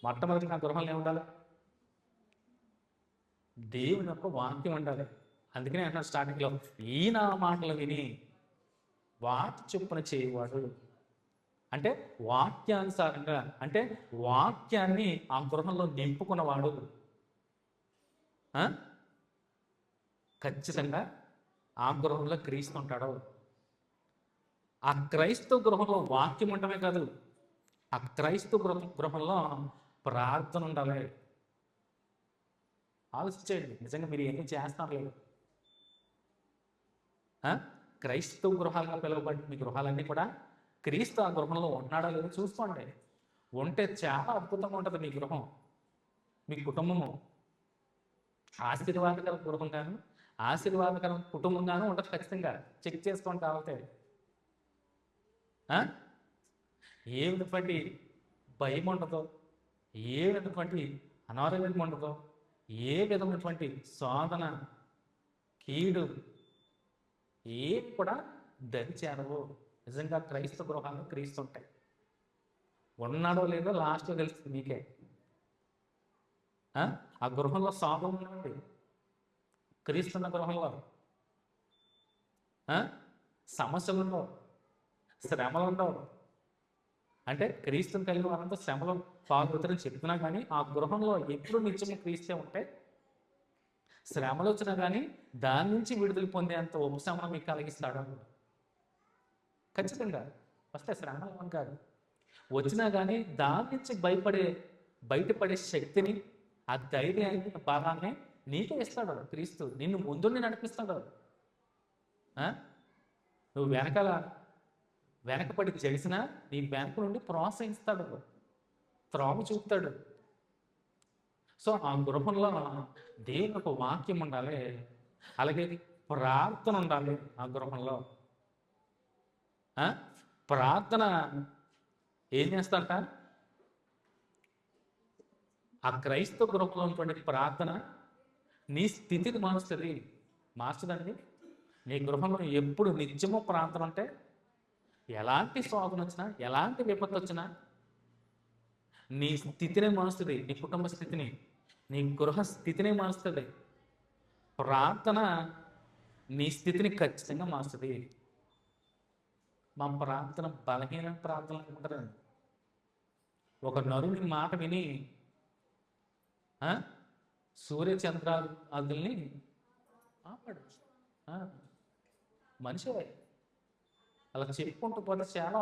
మొట్టమొదటి నా గృహంలో ఏముండాలి? దేవుని యొక్క వాక్యం ఉండాలి. అందుకనే అంటున్నాడు స్టార్టింగ్లో, ఈ నా మాటలు విని వాటి చొప్పున చేయవాడు. అంటే వాక్యానుసారంగా, అంటే వాక్యాన్ని ఆ గృహంలో నింపుకున్నవాడు ఖచ్చితంగా ఆ గృహంలో క్రీస్తు ఉంటాడు. ఆ క్రైస్తవ గృహంలో వాక్యం ఉండమే కాదు, ఆ క్రైస్తవ గృహంలో ప్రార్థన ఉండాలి. ఆలోచించండి, నిజంగా మీరు ఏమీ చేస్తారు లేదు. క్రైస్తవ గృహాలుగా పిలువబడి మీ గృహాలన్నీ కూడా క్రీస్తు ఆ గృహంలో ఉంటున్నాడో లేదో చూసుకోండి. ఉంటే చాలా అద్భుతంగా ఉంటుంది మీ గృహం, మీ కుటుంబము. ఆశీర్వాదకర గృహంగాను, ఆశీర్వాదకర కుటుంబంగాను ఉంటుంది. ఖచ్చితంగా చెక్ చేసుకోండి కావాలి. ఏ విధటువంటి భయం ఉండదో, ఏ విధటువంటి అనారోగ్యం ఉండదో, ఏ విధమైనటువంటి శోధన, కీడు ఏం కూడా దరిచేరవు. నిజంగా క్రైస్తవ గృహాలు క్రీస్తు ఉంటాయి. ఉన్నాడో లేదో లాస్ట్లో తెలుస్తుంది మీకే. ఆ గృహంలో శోభం ఉందండి. క్రీస్తున్న గృహంలో సమస్యలు ఉండవు, శ్రమలు ఉండవు. అంటే క్రీస్తుని కలిగి వారంతా శ్రమలు పాల్గొతారని చెప్తున్నా కానీ ఆ గృహంలో ఎప్పుడు నిత్యము క్రీస్తే ఉంటే శ్రమలు వచ్చినా కానీ దాని నుంచి విడుదల పొందేంత ఉపశమనం మీకు కలిగిస్తాడు. ఖచ్చితంగా వస్తే శ్రమలు కాదు, వచ్చినా కానీ దాని నుంచి బయటపడే శక్తిని, ఆ ధైర్యాన్ని, బలాన్ని నీకే ఇస్తాడు క్రీస్తు. నిన్ను ముందుని నడిపిస్తాడు. నువ్వు వెనకపడి చేసినా నీ వెనక నుండి ప్రోత్సహిస్తాడు, త్రోవ చూపుతాడు. సో ఆ గృహంలో దేవుని ఒక వాక్యం ఉండాలి, అలాగే ప్రార్థన ఉండాలి. ఆ గృహంలో ప్రార్థన ఏం చేస్తాట? ఆ క్రైస్తవ గృహంలో ఉన్నటువంటి ప్రార్థన నీ స్థితిని మారుస్తుంది. మార్చదండి. నీ గృహంలో ఎప్పుడు నిత్యము ప్రార్థన అంటే ఎలాంటి శోధన వచ్చినా, ఎలాంటి విపత్తు వచ్చినా నీ స్థితినే మారుస్తుంది. నీ కుటుంబ స్థితిని, నీ గృహ స్థితిని మారుస్తుంది. ప్రార్థన నీ స్థితిని ఖచ్చితంగా మారుస్తుంది. మా ప్రార్థన బలహీన ప్రార్థన అనుకుంటారండి. ఒక నరుని మాట విని సూర్యచంద్రాదుల్ని ఆపాడు. మనిషి అలా చెప్పుకుంటూ పోతే చాలా